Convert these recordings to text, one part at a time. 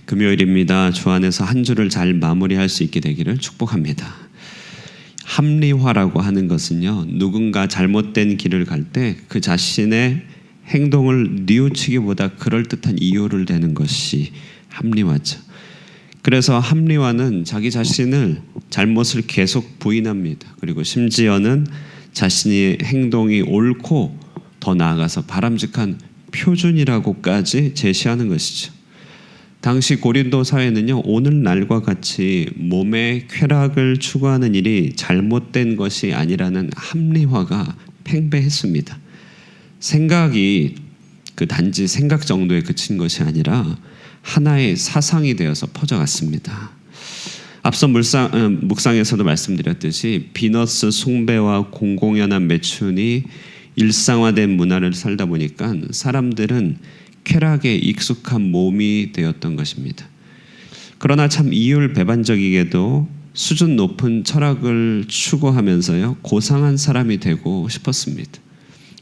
금요일입니다. 주 안에서 한 주를 잘 마무리할 수 있게 되기를 축복합니다. 합리화라고 하는 것은요, 누군가 잘못된 길을 갈 때 그 자신의 행동을 뉘우치기보다 그럴듯한 이유를 대는 것이 합리화죠. 그래서 합리화는 자기 자신을 잘못을 계속 부인합니다. 그리고 심지어는 자신의 행동이 옳고 더 나아가서 바람직한 표준이라고까지 제시하는 것이죠. 당시 고린도 사회는요, 오늘날과 같이 몸의 쾌락을 추구하는 일이 잘못된 것이 아니라는 합리화가 팽배했습니다. 생각이 단지 생각 정도에 그친 것이 아니라 하나의 사상이 되어서 퍼져갔습니다. 앞서 묵상에서도 말씀드렸듯이 비너스 숭배와 공공연한 매춘이 일상화된 문화를 살다 보니까 사람들은 쾌락에 익숙한 몸이 되었던 것입니다. 그러나 참 이율배반적이게도 수준 높은 철학을 추구하면서요, 고상한 사람이 되고 싶었습니다.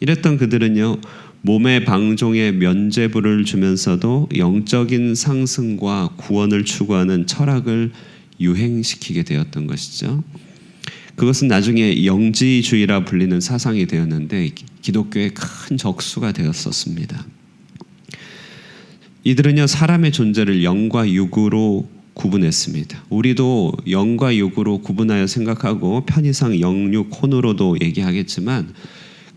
이랬던 그들은요, 몸의 방종에 면죄부를 주면서도 영적인 상승과 구원을 추구하는 철학을 유행시키게 되었던 것이죠. 그것은 나중에 영지주의라 불리는 사상이 되었는데 기독교의 큰 적수가 되었었습니다. 이들은요, 사람의 존재를 영과 육으로 구분했습니다. 우리도 영과 육으로 구분하여 생각하고 편의상 영육 혼으로도 얘기하겠지만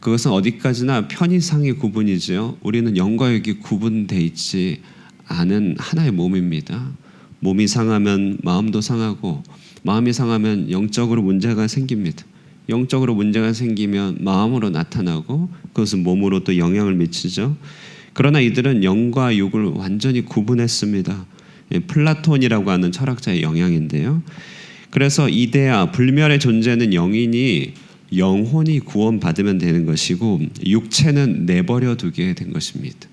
그것은 어디까지나 편의상의 구분이죠. 우리는 영과 육이 구분되어 있지 않은 하나의 몸입니다. 몸이 상하면 마음도 상하고 마음이 상하면 영적으로 문제가 생깁니다. 영적으로 문제가 생기면 마음으로 나타나고 그것은 몸으로 또 영향을 미치죠. 그러나 이들은 영과 육을 완전히 구분했습니다. 플라톤이라고 하는 철학자의 영향인데요. 그래서 이데아, 불멸의 존재는 영이니 영혼이 구원받으면 되는 것이고 육체는 내버려 두게 된 것입니다.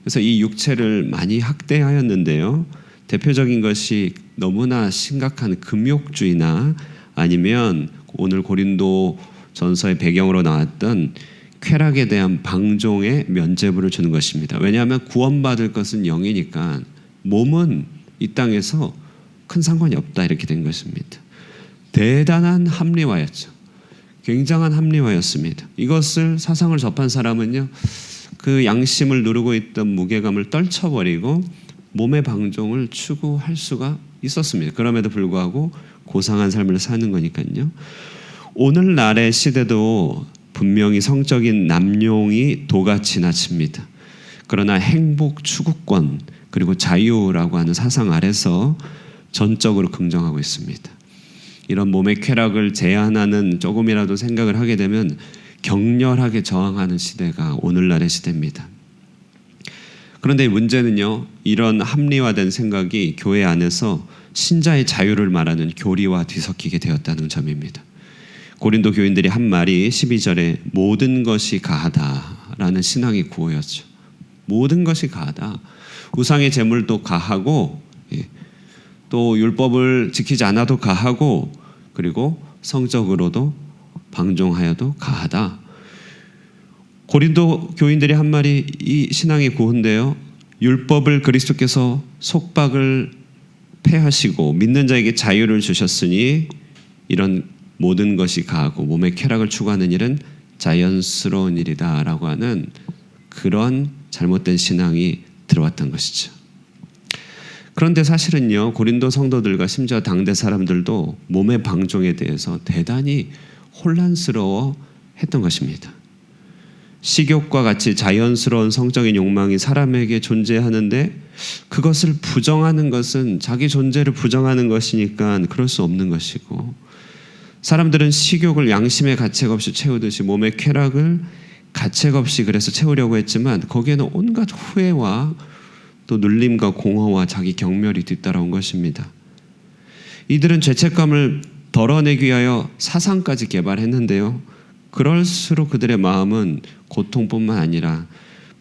그래서 이 육체를 많이 학대하였는데요. 대표적인 것이 너무나 심각한 금욕주의나 아니면 오늘 고린도 전서의 배경으로 나왔던 쾌락에 대한 방종에 면죄부를 주는 것입니다. 왜냐하면 구원받을 것은 영이니까 몸은 이 땅에서 큰 상관이 없다 이렇게 된 것입니다. 대단한 합리화였죠. 굉장한 합리화였습니다. 이것을 사상을 접한 사람은요, 그 양심을 누르고 있던 무게감을 떨쳐버리고 몸의 방종을 추구할 수가 있었습니다. 그럼에도 불구하고 고상한 삶을 사는 거니까요. 오늘날의 시대도 분명히 성적인 남용이 도가 지나칩니다. 그러나 행복 추구권 그리고 자유라고 하는 사상 아래서 전적으로 긍정하고 있습니다. 이런 몸의 쾌락을 제한하는 조금이라도 생각을 하게 되면 격렬하게 저항하는 시대가 오늘날의 시대입니다. 그런데 문제는요, 이런 합리화된 생각이 교회 안에서 신자의 자유를 말하는 교리와 뒤섞이게 되었다는 점입니다. 고린도 교인들이 한 말이 12절에 모든 것이 가하다라는 신앙의 구호였죠. 모든 것이 가하다. 우상의 제물도 가하고 또 율법을 지키지 않아도 가하고 그리고 성적으로도 방종하여도 가하다. 고린도 교인들이 한 말이 이 신앙의 구호인데요. 율법을 그리스도께서 속박을 패하시고 믿는 자에게 자유를 주셨으니 이런 모든 것이 가하고 몸의 쾌락을 추구하는 일은 자연스러운 일이다 라고 하는 그런 잘못된 신앙이 들어왔던 것이죠. 그런데 사실은요, 고린도 성도들과 심지어 당대 사람들도 몸의 방종에 대해서 대단히 혼란스러워 했던 것입니다. 식욕과 같이 자연스러운 성적인 욕망이 사람에게 존재하는데 그것을 부정하는 것은 자기 존재를 부정하는 것이니까 그럴 수 없는 것이고, 사람들은 식욕을 양심의 가책 없이 채우듯이 몸의 쾌락을 가책 없이 그래서 채우려고 했지만 거기에는 온갖 후회와 또 눌림과 공허와 자기 경멸이 뒤따라온 것입니다. 이들은 죄책감을 덜어내기 위하여 사상까지 개발했는데요. 그럴수록 그들의 마음은 고통뿐만 아니라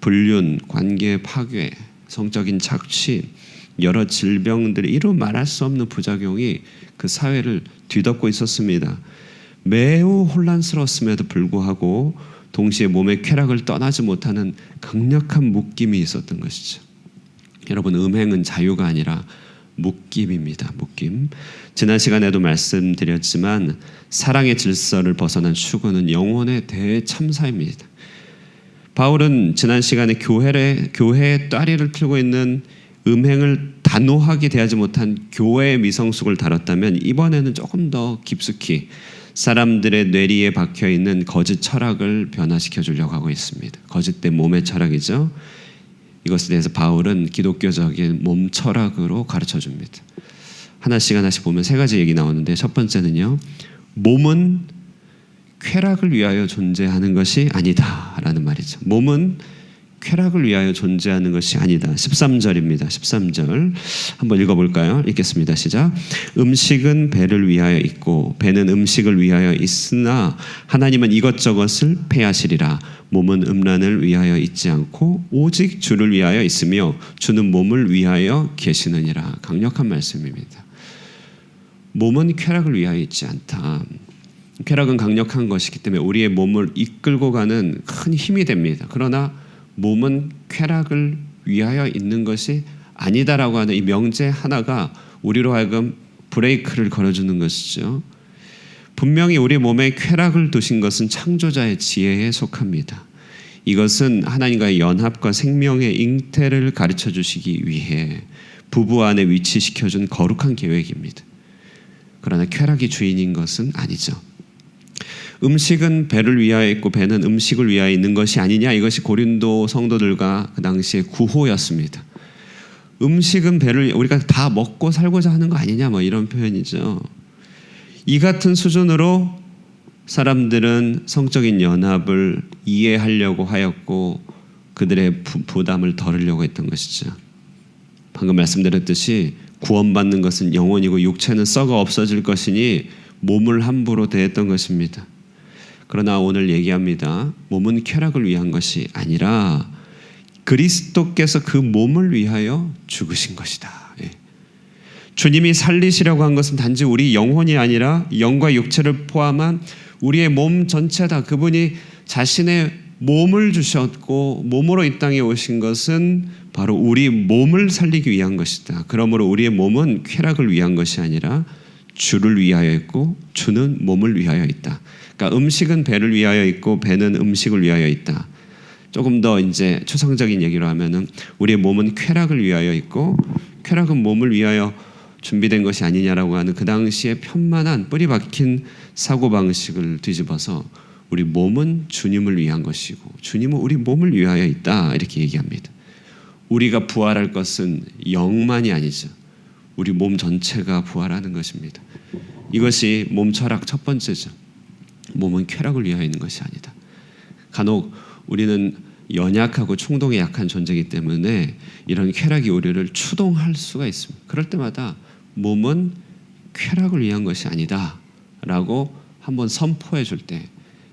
불륜, 관계 파괴, 성적인 착취, 여러 질병들이 이루 말할 수 없는 부작용이 그 사회를 뒤덮고 있었습니다. 매우 혼란스러웠음에도 불구하고 동시에 몸의 쾌락을 떠나지 못하는 강력한 묶임이 있었던 것이죠. 여러분, 음행은 자유가 아니라 묶임입니다. 묶임. 지난 시간에도 말씀드렸지만 사랑의 질서를 벗어난 추구는 영혼의 대참사입니다. 바울은 지난 시간에 교회의 따리를 틀고 있는 음행을 단호하게 대하지 못한 교회의 미성숙을 다뤘다면, 이번에는 조금 더 깊숙이 사람들의 뇌리에 박혀있는 거짓 철학을 변화시켜 주려고 하고 있습니다. 거짓된 몸의 철학이죠. 이것에 대해서 바울은 기독교적인 몸 철학으로 가르쳐 줍니다. 하나씩 보면 세 가지 얘기 나오는데, 첫 번째는요, 몸은 쾌락을 위하여 존재하는 것이 아니다 라는 말이죠. 몸은 쾌락을 위하여 존재하는 것이 아니다. 13절입니다. 13절 한번 읽어볼까요? 읽겠습니다. 시작. 음식은 배를 위하여 있고 배는 음식을 위하여 있으나 하나님은 이것저것을 폐하시리라. 몸은 음란을 위하여 있지 않고 오직 주를 위하여 있으며 주는 몸을 위하여 계시느니라. 강력한 말씀입니다. 몸은 쾌락을 위하여 있지 않다. 쾌락은 강력한 것이기 때문에 우리의 몸을 이끌고 가는 큰 힘이 됩니다. 그러나 몸은 쾌락을 위하여 있는 것이 아니다라고 하는 이 명제 하나가 우리로 하여금 브레이크를 걸어주는 것이죠. 분명히 우리 몸에 쾌락을 두신 것은 창조자의 지혜에 속합니다. 이것은 하나님과의 연합과 생명의 잉태를 가르쳐 주시기 위해 부부 안에 위치시켜준 거룩한 계획입니다. 그러나 쾌락이 주인인 것은 아니죠. 음식은 배를 위하여 있고 배는 음식을 위하여 있는 것이 아니냐, 이것이 고린도 성도들과 그 당시의 구호였습니다. 음식은 배를, 우리가 다 먹고 살고자 하는 거 아니냐, 뭐 이런 표현이죠. 이 같은 수준으로 사람들은 성적인 연합을 이해하려고 하였고 그들의 부담을 덜으려고 했던 것이죠. 방금 말씀드렸듯이 구원받는 것은 영혼이고 육체는 썩어 없어질 것이니 몸을 함부로 대했던 것입니다. 그러나 오늘 얘기합니다. 몸은 쾌락을 위한 것이 아니라 그리스도께서 그 몸을 위하여 죽으신 것이다. 예. 주님이 살리시려고 한 것은 단지 우리 영혼이 아니라 영과 육체를 포함한 우리의 몸 전체다. 그분이 자신의 몸을 주셨고 몸으로 이 땅에 오신 것은 바로 우리 몸을 살리기 위한 것이다. 그러므로 우리의 몸은 쾌락을 위한 것이 아니라 주를 위하여 있고 주는 몸을 위하여 있다. 그러니까 음식은 배를 위하여 있고 배는 음식을 위하여 있다. 조금 더 이제 추상적인 얘기로 하면은 우리의 몸은 쾌락을 위하여 있고 쾌락은 몸을 위하여 준비된 것이 아니냐라고 하는 그 당시에 편만한 뿌리 박힌 사고방식을 뒤집어서 우리 몸은 주님을 위한 것이고 주님은 우리 몸을 위하여 있다, 이렇게 얘기합니다. 우리가 부활할 것은 영만이 아니죠. 우리 몸 전체가 부활하는 것입니다. 이것이 몸 철학 첫 번째죠. 몸은 쾌락을 위하여 있는 것이 아니다. 간혹 우리는 연약하고 충동에 약한 존재이기 때문에 이런 쾌락이 우리를 추동할 수가 있습니다. 그럴 때마다 몸은 쾌락을 위한 것이 아니다 라고 한번 선포해 줄 때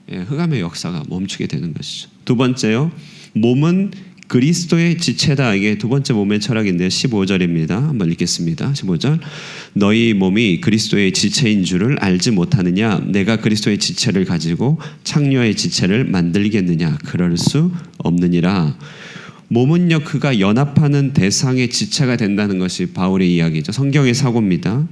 흑암의 역사가 멈추게 되는 것이죠. 두 번째요, 몸은 그리스도의 지체다. 이게 두 번째 몸의 철학인데요. 15절입니다. 한번 읽겠습니다. 15절. 너희 몸이 그리스도의 지체인 줄을 알지 못하느냐? 내가 그리스도의 지체를 가지고 창녀의 지체를 만들겠느냐? 그럴 수 없느니라. 몸은요, 그가 연합하는 대상의 지체가 된다는 것이 바울의 이야기죠. 성경의 사고입니다.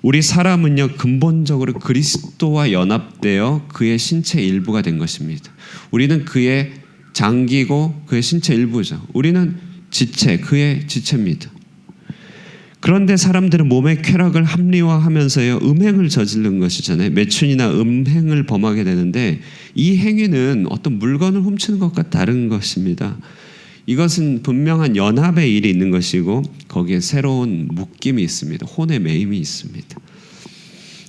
우리 사람은요, 근본적으로 그리스도와 연합되어 그의 신체 일부가 된 것입니다. 우리는 그의 장기고 그의 신체 일부죠. 우리는 지체, 그의 지체입니다. 그런데 사람들은 몸의 쾌락을 합리화하면서요, 음행을 저지른 것이잖아요. 매춘이나 음행을 범하게 되는데 이 행위는 어떤 물건을 훔치는 것과 다른 것입니다. 이것은 분명한 연합의 일이 있는 것이고 거기에 새로운 묶임이 있습니다. 혼의 매임이 있습니다.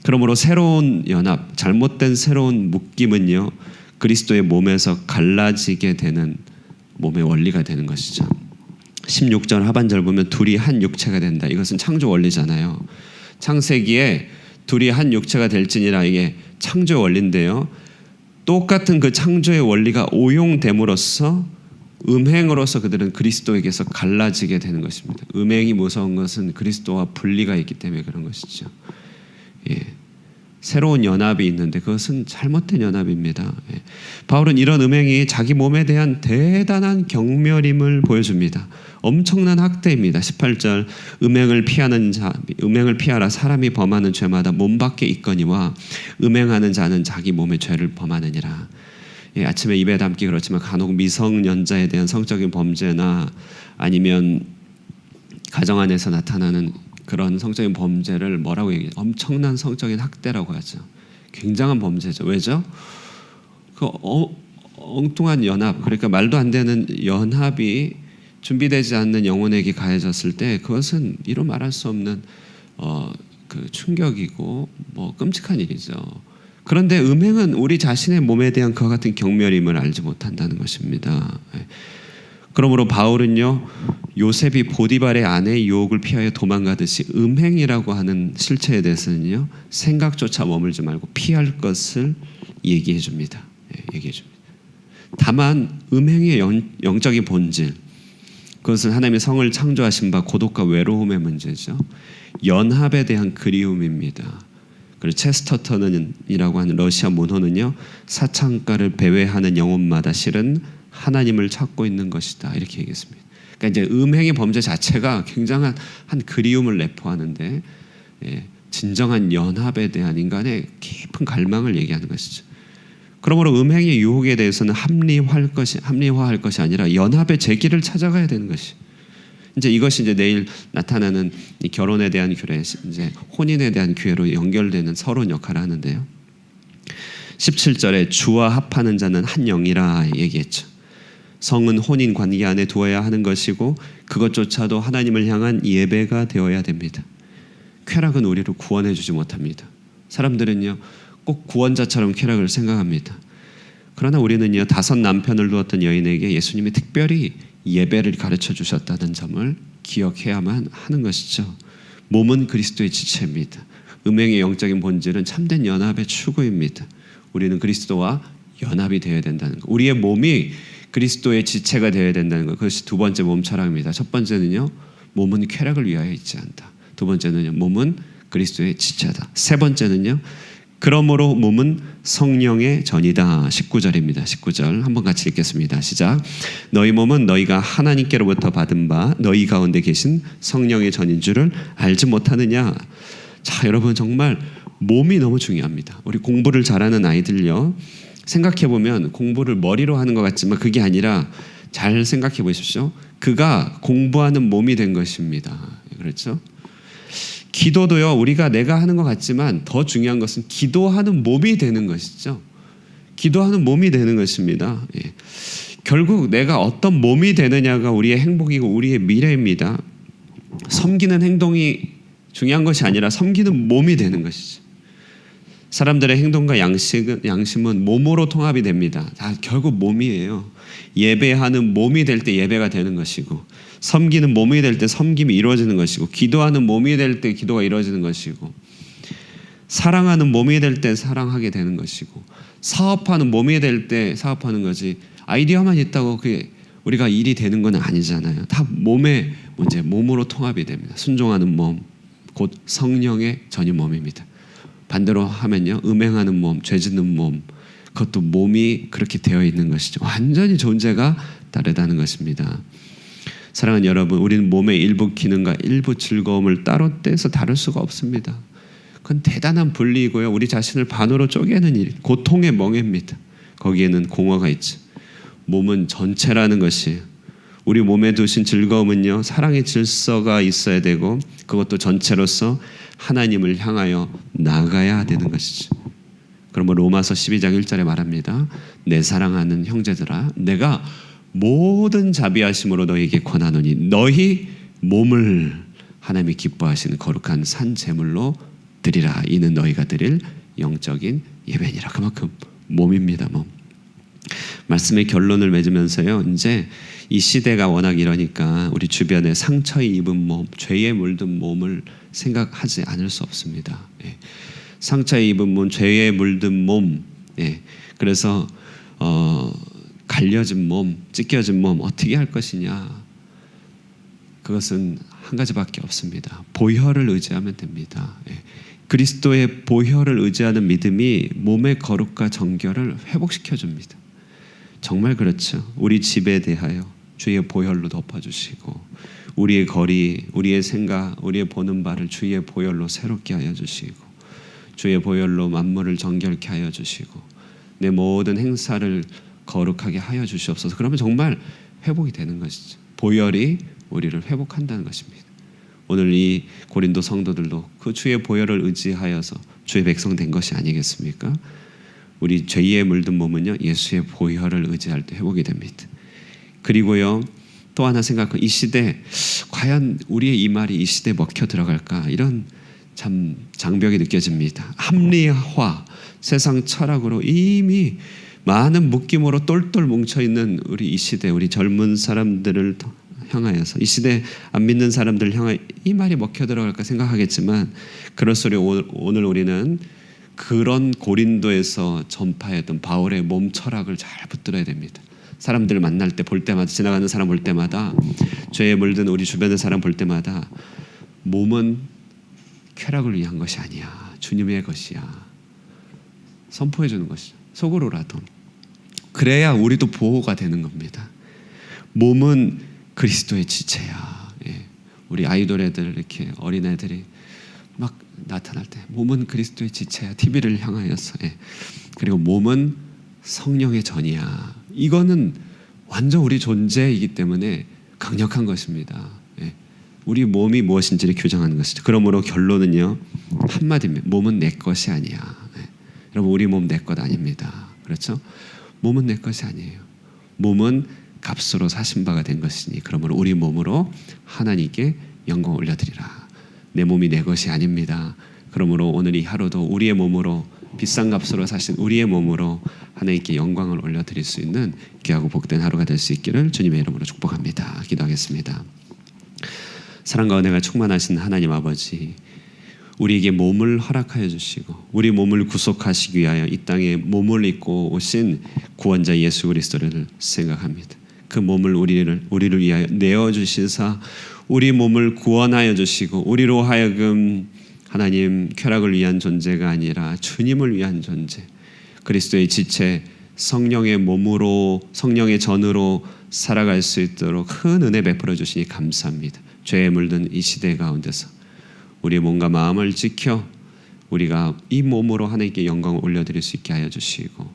그러므로 새로운 연합, 잘못된 새로운 묶임은요, 그리스도의 몸에서 갈라지게 되는 몸의 원리가 되는 것이죠. 16절 하반절 보면 둘이 한 육체가 된다. 이것은 창조 원리잖아요. 창세기에 둘이 한 육체가 될지니라, 이게 창조 원리인데요. 똑같은 그 창조의 원리가 오용됨으로써 음행으로서 그들은 그리스도에게서 갈라지게 되는 것입니다. 음행이 무서운 것은 그리스도와 분리가 있기 때문에 그런 것이죠. 예. 새로운 연합이 있는데 그것은 잘못된 연합입니다. 바울은 이런 음행이 자기 몸에 대한 대단한 경멸임을 보여줍니다. 엄청난 학대입니다. 18절 음행을 피하라. 사람이 범하는 죄마다 몸 밖에 있거니와 음행하는 자는 자기 몸의 죄를 범하느니라. 아침에 입에 담기 그렇지만 간혹 미성년자에 대한 성적인 범죄나 아니면 가정 안에서 나타나는 그런 성적인 범죄를 뭐라고 얘기해요? 엄청난 성적인 학대라고 하죠. 굉장한 범죄죠. 왜죠? 그 엉뚱한 연합, 그러니까 말도 안 되는 연합이 준비되지 않는 영혼에게 가해졌을 때 그것은 이루 말할 수 없는 그 충격이고 뭐 끔찍한 일이죠. 그런데 음행은 우리 자신의 몸에 대한 그와 같은 경멸임을 알지 못한다는 것입니다. 그러므로 바울은요, 요셉이 보디발의 아내의 유혹을 피하여 도망가듯이 음행이라고 하는 실체에 대해서는요, 생각조차 머물지 말고 피할 것을 얘기해 줍니다. 얘기해 줍니다. 다만 음행의 영적인 본질, 그것은 하나님의 성을 창조하신 바 고독과 외로움의 문제죠. 연합에 대한 그리움입니다. 그리고 체스터턴이라고 하는 러시아 문호는요, 사창가를 배회하는 영혼마다 실은 하나님을 찾고 있는 것이다, 이렇게 얘기했습니다. 그러니까 이제 음행의 범죄 자체가 굉장한 한 그리움을 내포하는데 진정한 연합에 대한 인간의 깊은 갈망을 얘기하는 것이죠. 그러므로 음행의 유혹에 대해서는 합리화할 것이 아니라 연합의 재기를 찾아가야 되는 것이. 이것이 이제 내일 나타나는 이 결혼에 대한 규례, 이제 혼인에 대한 규례로 연결되는 서론 역할을 하는데요. 17절에 주와 합하는 자는 한 영이라 얘기했죠. 성은 혼인 관계 안에 두어야 하는 것이고 그것조차도 하나님을 향한 예배가 되어야 됩니다. 쾌락은 우리를 구원해 주지 못합니다. 사람들은요, 꼭 구원자처럼 쾌락을 생각합니다. 그러나 우리는요, 5 남편을 두었던 여인에게 예수님이 특별히 예배를 가르쳐 주셨다는 점을 기억해야만 하는 것이죠. 몸은 그리스도의 지체입니다. 음행의 영적인 본질은 참된 연합의 추구입니다. 우리는 그리스도와 연합이 되어야 된다는 것. 우리의 몸이 그리스도의 지체가 되어야 된다는 것. 그것이 두 번째 몸 철학입니다. 첫 번째는요, 몸은 쾌락을 위하여 있지 않다. 두 번째는요, 몸은 그리스도의 지체다. 세 번째는요, 그러므로 몸은 성령의 전이다. 19절입니다. 19절 한번 같이 읽겠습니다. 시작. 너희 몸은 너희가 하나님께로부터 받은 바 너희 가운데 계신 성령의 전인 줄을 알지 못하느냐. 자, 여러분, 정말 몸이 너무 중요합니다. 우리 공부를 잘하는 아이들요, 생각해보면 공부를 머리로 하는 것 같지만 그게 아니라 잘 생각해 보십시오. 그가 공부하는 몸이 된 것입니다. 그렇죠? 기도도요, 내가 하는 것 같지만 더 중요한 것은 기도하는 몸이 되는 것이죠. 기도하는 몸이 되는 것입니다. 결국 내가 어떤 몸이 되느냐가 우리의 행복이고 우리의 미래입니다. 섬기는 행동이 중요한 것이 아니라 섬기는 몸이 되는 것이죠. 사람들의 행동과 양심은 몸으로 통합이 됩니다. 다 결국 몸이에요. 예배하는 몸이 될 때 예배가 되는 것이고, 섬기는 몸이 될 때 섬김이 이루어지는 것이고, 기도하는 몸이 될 때 기도가 이루어지는 것이고, 사랑하는 몸이 될 때 사랑하게 되는 것이고, 사업하는 몸이 될 때 사업하는 거지, 아이디어만 있다고 그게 우리가 일이 되는 건 아니잖아요. 다 몸의 문제, 몸으로 통합이 됩니다. 순종하는 몸, 곧 성령의 전인 몸입니다. 반대로 하면요, 음행하는 몸, 죄짓는 몸, 그것도 몸이 그렇게 되어 있는 것이죠. 완전히 존재가 다르다는 것입니다. 사랑하는 여러분, 우리는 몸의 일부 기능과 일부 즐거움을 따로 떼서 다룰 수가 없습니다. 그건 대단한 분리이고요, 우리 자신을 반으로 쪼개는 일, 고통의 멍해입니다. 거기에는 공허가 있죠. 몸은 전체라는 것이에요. 우리 몸에 두신 즐거움은요, 사랑의 질서가 있어야 되고 그것도 전체로서 하나님을 향하여 나가야 되는 것이죠. 그러면 로마서 12장 1절에 말합니다. 내 사랑하는 형제들아, 내가 모든 자비하심으로 너희에게 권하노니 너희 몸을 하나님이 기뻐하시는 거룩한 산 제물로 드리라. 이는 너희가 드릴 영적인 예배니라. 그만큼 몸입니다. 몸. 말씀의 결론을 맺으면서요, 이제 이 시대가 워낙 이러니까 우리 주변에 상처 입은 몸, 죄에 물든 몸을 생각하지 않을 수 없습니다. 상처에 입은 몸, 죄에 물든 몸, 그래서 갈려진 몸, 찢겨진 몸 어떻게 할 것이냐? 그것은 한 가지밖에 없습니다. 보혈을 의지하면 됩니다. 그리스도의 보혈을 의지하는 믿음이 몸의 거룩과 정결을 회복시켜 줍니다. 정말 그렇죠. 우리 집에 대하여 주의 보혈로 덮어주시고 우리의 거리, 우리의 생각, 우리의 보는 바를 주의 보혈로 새롭게 하여 주시고 주의 보혈로 만물을 정결케 하여 주시고 내 모든 행사를 거룩하게 하여 주시옵소서. 그러면 정말 회복이 되는 것이죠. 보혈이 우리를 회복한다는 것입니다. 오늘 이 고린도 성도들도 그 주의 보혈을 의지하여서 주의 백성 된 것이 아니겠습니까? 우리 죄에 물든 몸은요 예수의 보혈을 의지할 때 회복이 됩니다. 그리고요 또 하나 생각해 이 시대 과연 우리의 이 말이 이 시대에 먹혀 들어갈까 이런 참 장벽이 느껴집니다. 합리화 세상 철학으로 이미 많은 묶임으로 똘똘 뭉쳐있는 우리 이 시대 우리 젊은 사람들을 향하여서 이 시대 안 믿는 사람들을 향하여 이 말이 먹혀 들어갈까 생각하겠지만 그럴수록 오늘 우리는 그런 고린도에서 전파했던 바울의 몸 철학을 잘 붙들어야 됩니다. 사람들 만날 때 볼 때마다 지나가는 사람 볼 때마다 죄에 물든 우리 주변의 사람 볼 때마다 몸은 쾌락을 위한 것이 아니야. 주님의 것이야. 선포해 주는 것이죠. 속으로라도. 그래야 우리도 보호가 되는 겁니다. 몸은 그리스도의 지체야. 예. 우리 아이돌 애들 이렇게 어린 애들이 막 나타날 때 몸은 그리스도의 지체야. TV를 향하여서. 예. 그리고 몸은 성령의 전이야. 이거는 완전 우리 존재이기 때문에 강력한 것입니다. 예. 우리 몸이 무엇인지를 규정하는 것이죠. 그러므로 결론은요 한마디입니다. 몸은 내 것이 아니야. 예. 여러분 우리 몸 내 것 아닙니다. 그렇죠? 몸은 내 것이 아니에요. 몸은 값으로 사신 바가 된 것이니 그러므로 우리 몸으로 하나님께 영광 올려드리라. 내 몸이 내 것이 아닙니다. 그러므로 오늘 이 하루도 우리의 몸으로 비싼 값으로 사신 우리의 몸으로 하나님께 영광을 올려드릴 수 있는 귀하고 복된 하루가 될 수 있기를 주님의 이름으로 축복합니다. 기도하겠습니다. 사랑과 은혜가 충만하신 하나님 아버지 우리에게 몸을 허락하여 주시고 우리 몸을 구속하시기 위하여 이 땅에 몸을 입고 오신 구원자 예수 그리스도를 생각합니다. 그 몸을 우리를 위하여 내어주시사 우리 몸을 구원하여 주시고 우리로 하여금 하나님 쾌락을 위한 존재가 아니라 주님을 위한 존재 그리스도의 지체 성령의 몸으로 성령의 전으로 살아갈 수 있도록 큰 은혜 베풀어 주시니 감사합니다. 죄에 물든 이 시대 가운데서 우리의 몸과 마음을 지켜 우리가 이 몸으로 하나님께 영광을 올려드릴 수 있게 하여 주시고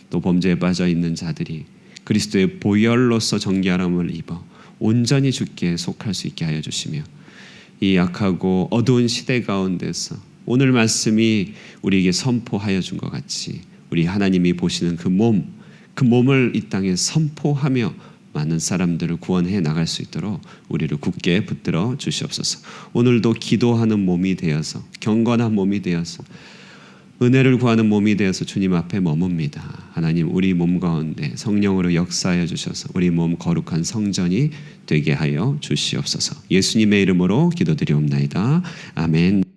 또 범죄에 빠져 있는 자들이 그리스도의 보혈로서 정결함을 입어 온전히 주께 속할 수 있게 하여 주시며 이 약하고 어두운 시대 가운데서 오늘 말씀이 우리에게 선포하여 준 것 같이 우리 하나님이 보시는 그 몸을 이 땅에 선포하며 많은 사람들을 구원해 나갈 수 있도록 우리를 굳게 붙들어 주시옵소서. 오늘도 기도하는 몸이 되어서 경건한 몸이 되어서 은혜를 구하는 몸이 되어서 주님 앞에 머뭅니다. 하나님 우리 몸 가운데 성령으로 역사하여 주셔서 우리 몸 거룩한 성전이 되게 하여 주시옵소서. 예수님의 이름으로 기도드리옵나이다. 아멘.